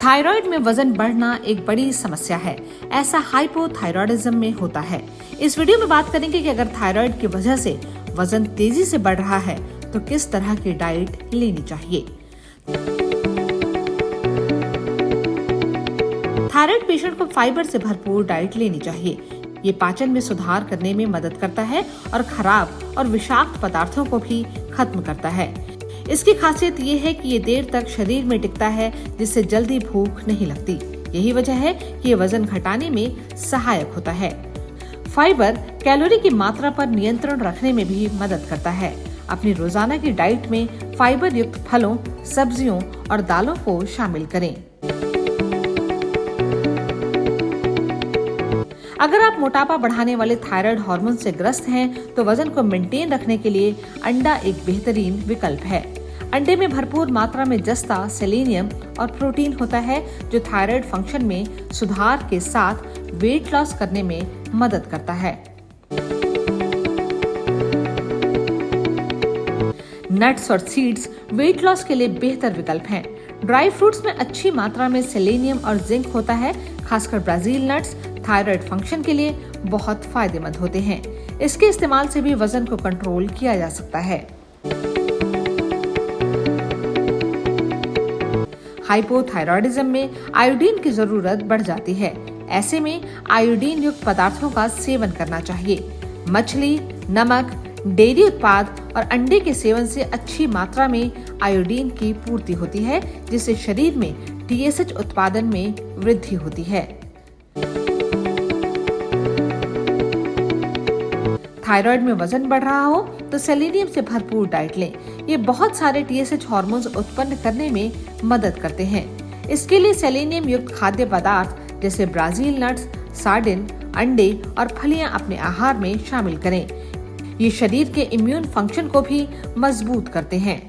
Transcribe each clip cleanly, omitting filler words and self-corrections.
Thyroid में वजन बढ़ना एक बड़ी समस्या है। ऐसा हाइपोथायरॉयडिज्म में होता है। इस वीडियो में बात करेंगे कि अगर थायराइड की वजह से वजन तेजी से बढ़ रहा है तो किस तरह की डाइट लेनी चाहिए। थायराइड पेशेंट को फाइबर से भरपूर डाइट लेनी चाहिए। ये पाचन में सुधार करने में मदद करता है और खराब और विषाक्त पदार्थों को भी खत्म करता है। इसकी खासियत ये है कि ये देर तक शरीर में टिकता है, जिससे जल्दी भूख नहीं लगती। यही वजह है कि ये वजन घटाने में सहायक होता है। फाइबर कैलोरी की मात्रा पर नियंत्रण रखने में भी मदद करता है। अपनी रोजाना की डाइट में फाइबर युक्त फलों, सब्जियों और दालों को शामिल करें। अगर आप मोटापा बढ़ाने वाले थायराइड हार्मोन से ग्रस्त हैं, तो वजन को मेंटेन रखने के लिए अंडा एक बेहतरीन विकल्प है। अंडे में भरपूर मात्रा में जस्ता, सेलेनियम और प्रोटीन होता है, जो थायराइड फंक्शन में सुधार के साथ वेट लॉस करने में मदद करता है। नट्स और सीड्स वेट लॉस के लिए बेहतर विकल्प हैं। ड्राई फ्रूट्स में अच्छी मात्रा में सेलेनियम और जिंक होता है। खासकर ब्राजील नट्स थायराइड फंक्शन के लिए बहुत फायदेमंद होते हैं। इसके इस्तेमाल से भी वजन को कंट्रोल किया जा सकता है। हाइपोथायरॉयडिज्म में आयोडीन की जरूरत बढ़ जाती है। ऐसे में आयोडीन युक्त पदार्थों का सेवन करना चाहिए। मछली, नमक, डेयरी उत्पाद और अंडे के सेवन से अच्छी मात्रा में आयोडीन की पूर्ति होती है, जिससे शरीर में TSH उत्पादन में वृद्धि होती है। थायराइड में वजन बढ़ रहा हो तो सेलेनियम से भरपूर डाइट लें। ये बहुत सारे TSH हार्मोन्स उत्पन्न करने में मदद करते हैं। इसके लिए सेलेनियम युक्त खाद्य पदार्थ जैसे ब्राजील नट्स, सार्डिन, अंडे और फलियां अपने आहार में शामिल करें। ये शरीर के इम्यून फंक्शन को भी मजबूत करते हैं।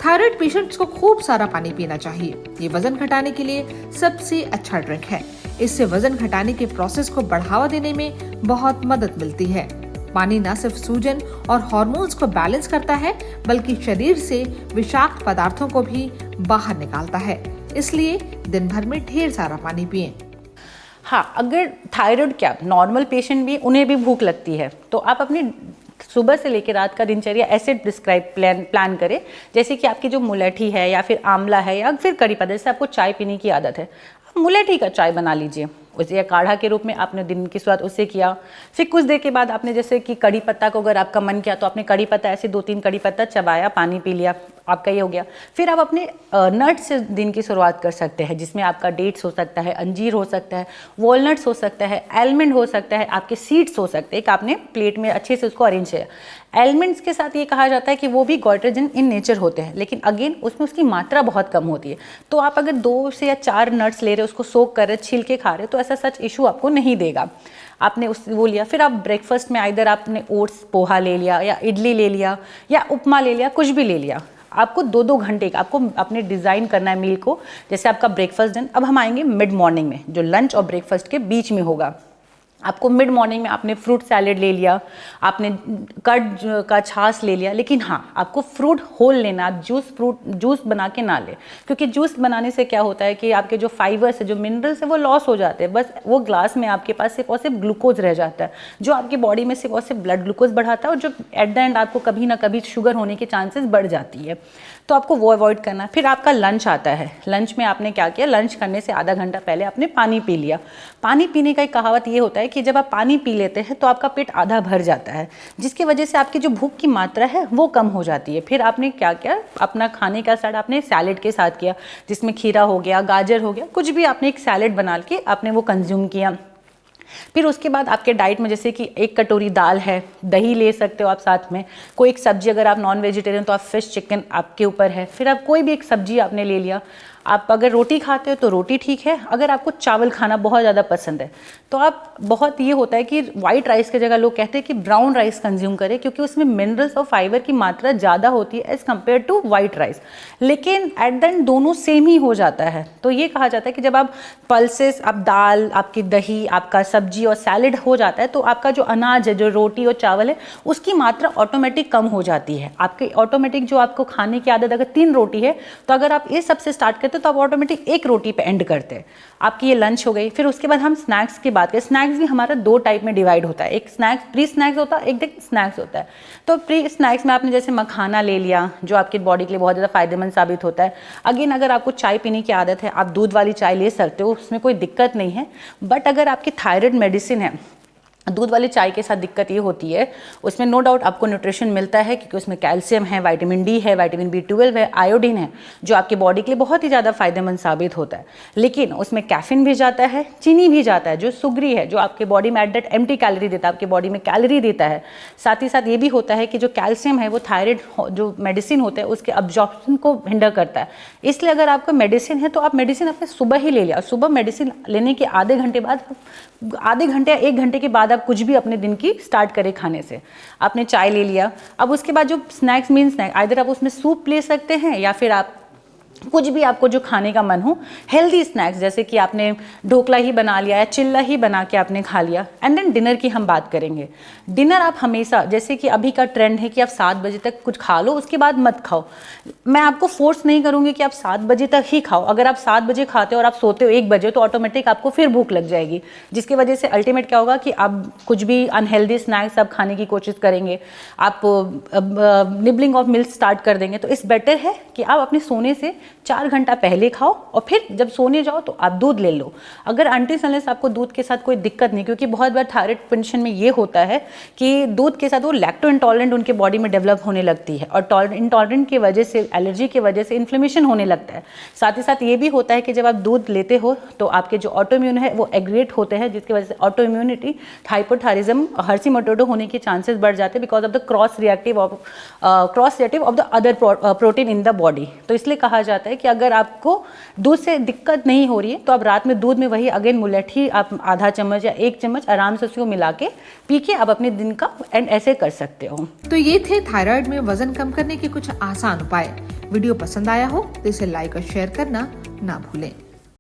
थायराइड पेशेंट्स को खूब सारा पानी पीना चाहिए। ये वजन घटाने के लिए सबसे अच्छा ड्रिंक है। इससे वजन घटाने के प्रोसेस को बढ़ावा देने में बहुत मदद मिलती है। पानी न सिर्फ सूजन और हार्मोन्स को बैलेंस करता है, बल्कि शरीर से विषाक्त पदार्थों को भी बाहर निकालता है। इसलिए दिन भर में ढेर सारा पानी पिएं। हाँ, अगर थायराइड क्या नॉर्मल पेशेंट भी उन्हें भी भूख लगती है, तो आप अपनी सुबह से लेकर रात का दिनचर्या ऐसे डिस्क्राइब प्लान करें जैसे कि आपकी जो मुलैठी है या फिर आंवला है या फिर कड़ी पत्ता, जैसे आपको चाय पीने की आदत है, मुलैठी का चाय बना लीजिए। उसे या काढ़ा के रूप में आपने दिन की शुरुआत उससे किया। फिर कुछ देर के बाद आपने जैसे कि कड़ी पत्ता को अगर आपका मन किया तो आपने कड़ी पत्ता ऐसे 2-3 कड़ी पत्ता चबाया, पानी पी लिया, आपका ये हो गया। फिर आप अपने नट्स से दिन की शुरुआत कर सकते हैं, जिसमें आपका डेट्स हो सकता है, अंजीर हो सकता है, वॉलनट्स हो सकता है, आलमंड हो सकता है, आपके सीड्स हो सकते हैं। एक आपने प्लेट में अच्छे से उसको अरेंज किया। एलमंड्स के साथ ये कहा जाता है कि वो भी गोइट्रोजन इन नेचर होते हैं, लेकिन अगेन उसमें उसकी मात्रा बहुत कम होती है। तो आप अगर 2 से या 4 नट्स ले रहे हो, उसको सोक कर रहे, छील के खा रहे हो, तो ऐसा सच इशू आपको नहीं देगा। आपने वो लिया, फिर आप ब्रेकफास्ट में आइदर आपने ओट्स, पोहा ले लिया या इडली ले लिया या उपमा ले लिया, कुछ भी ले लिया। आपको 2-2 घंटे का आपको अपने डिज़ाइन करना है मील को। जैसे आपका ब्रेकफास्ट डन, अब हम आएंगे मिड मॉर्निंग में, जो लंच और ब्रेकफास्ट के बीच में होगा। आपको मिड मॉर्निंग में आपने फ्रूट सैलेड ले लिया, आपने कर्ड का छाछ ले लिया, लेकिन हाँ, आपको फ्रूट होल लेना। आप जूस बना के ना ले, क्योंकि जूस बनाने से क्या होता है कि आपके जो फाइबर्स है, जो मिनरल्स है, वो लॉस हो जाते हैं। बस वो ग्लास में आपके पास सिर्फ और सिर्फ ग्लूकोज रह जाता है, जो आपकी बॉडी में सिर्फ और सिर्फ ब्लड ग्लूकोज बढ़ाता है और जो एट द एंड आपको कभी ना कभी शुगर होने के चांसेस बढ़ जाती है। तो आपको वो अवॉइड करना है। फिर आपका लंच आता है। लंच में आपने क्या किया, लंच करने से आधा घंटा पहले आपने पानी पी लिया। पानी पीने का एक कहावत ये होता है कि जब आप पानी पी लेते हैं तो आपका पेट आधा भर जाता है, जिसकी वजह से आपकी जो भूख की मात्रा है वो कम हो जाती है। फिर आपने क्या किया, अपना खाने का स्टार्ट आपने सैलेड के साथ किया, जिसमें खीरा हो गया, गाजर हो गया, कुछ भी आपने एक सैलेड बना के आपने वो कंज्यूम किया। फिर उसके बाद आपके डाइट में जैसे कि 1 कटोरी दाल है, दही ले सकते हो आप साथ में, कोई एक सब्जी, अगर आप नॉन वेजिटेरियन तो आप फिश, चिकन आपके ऊपर है। फिर आप कोई भी एक सब्जी आपने ले लिया, आप अगर रोटी खाते हो तो रोटी ठीक है, अगर आपको चावल खाना बहुत ज़्यादा पसंद है तो आप बहुत ये होता है कि वाइट राइस की जगह लोग कहते हैं कि ब्राउन राइस कंज्यूम करें, क्योंकि उसमें मिनरल्स और फाइबर की मात्रा ज़्यादा होती है as compare to white rice. लेकिन एट द एंड दोनों सेम ही हो जाता है। तो ये कहा जाता है कि जब आप पल्सेस, आप दाल, आपकी दही, आपका सब्जी और सैलेड हो जाता है तो आपका जो अनाज है, जो रोटी और चावल है, उसकी मात्रा ऑटोमेटिक कम हो जाती है। आपके ऑटोमेटिक जो आपको खाने की आदत, अगर 3 रोटी है तो अगर आप ये सबसे स्टार्ट करते हो तो आप ऑटोमेटिक 1 रोटी पे एंड करते हैं। आपकी ये लंच हो गई। फिर उसके बाद हम स्नैक्स की बात करें। स्नैक्स भी हमारा 2 टाइप में डिवाइड होता है, एक स्नैक्स, प्री स्नैक्स होता है, एक स्नैक्स होता है। तो प्री स्नैक्स में आपने जैसे मखाना ले लिया जो आपकी बॉडी के लिए बहुत ज़्यादा फायदेमंद साबित होता है। अगेन अगर आपको चाय पीने की आदत है, आप दूध वाली चाय ले सकते हो, उसमें कोई दिक्कत नहीं है। बट अगर आपकी थायराइड मेडिसिन है, दूध वाली चाय के साथ दिक्कत ये होती है, उसमें नो डाउट आपको न्यूट्रिशन मिलता है क्योंकि उसमें कैल्शियम है, विटामिन डी है, विटामिन B12 है, आयोडीन है, जो आपकी बॉडी के लिए बहुत ही ज़्यादा फायदेमंद साबित होता है। लेकिन उसमें कैफीन भी जाता है, चीनी भी जाता है, जो सुगरी है, जो आपके बॉडी में एट दैट एम्प्टी कैलोरी देता है, आपकी बॉडी में कैलोरी देता है। साथ ही साथ ये भी होता है कि जो कैल्शियम है वो थायराइड जो मेडिसिन होता है उसके अब्जॉर्प्शन को हिंडर करता है। इसलिए अगर आपका मेडिसिन है तो आप मेडिसिन अपने सुबह ही ले लिया। सुबह मेडिसिन लेने के आधे घंटे बाद, आधे घंटे या 1 घंटे के बाद आप कुछ भी अपने दिन की स्टार्ट करें खाने से। आपने चाय ले लिया, अब उसके बाद जो स्नैक्स मीन स्नैक, आइदर आप उसमें सूप ले सकते हैं या फिर आप कुछ भी आपको जो खाने का मन हो, हेल्दी स्नैक्स जैसे कि आपने ढोकला ही बना लिया या चिल्ला ही बना के आपने खा लिया। एंड देन डिनर की हम बात करेंगे। डिनर आप हमेशा, जैसे कि अभी का ट्रेंड है कि आप 7 बजे तक कुछ खा लो, उसके बाद मत खाओ। मैं आपको फोर्स नहीं करूँगी कि आप 7 बजे तक ही खाओ। अगर आप 7 बजे खाते हो और आप सोते हो 1 बजे तो ऑटोमेटिक आपको फिर भूख लग जाएगी, जिसकी वजह से अल्टीमेट क्या होगा कि आप कुछ भी अनहेल्दी स्नैक्स आप खाने की कोशिश करेंगे, आप निबलिंग ऑफ मिल्क स्टार्ट कर देंगे। तो इस बेटर है कि आप अपने सोने से 4 घंटा पहले खाओ और फिर जब सोने जाओ तो आप दूध ले लो। अगर अनटिल अनलेस आपको दूध के साथ कोई दिक्कत नहीं, क्योंकि बहुत बार थायराइड कंडीशन में ये होता है कि दूध के साथ वो लैक्टो इंटॉलरेंट उनके बॉडी में डेवलप होने लगती है और इंटॉलरेंट की वजह से, एलर्जी की वजह से इन्फ्लेमेशन होने लगता है। साथ ही साथ ये भी होता है कि जब आप दूध लेते हो तो आपके जो ऑटोइम्यून है वो एग्रेट होते हैं, जिसकी वजह से ऑटो इम्यूनिटी, हाइपोथायरिज्म, हर्सीमोटोडो होने के चांसेस बढ़ जाते हैं because of the cross reactive of the other protein in the body. तो इसलिए कहा जाता है कि अगर आपको दूध से दिक्कत नहीं हो रही है तो आप रात में दूध में वही अगेन मुलैठी आप आधा चम्मच या 1 चम्मच आराम से उसको मिला के पी के आप अपने दिन का एंड ऐसे कर सकते हो। तो ये थे थायराइड में वजन कम करने के कुछ आसान उपाय। वीडियो पसंद आया हो तो इसे लाइक और शेयर करना ना भूलें।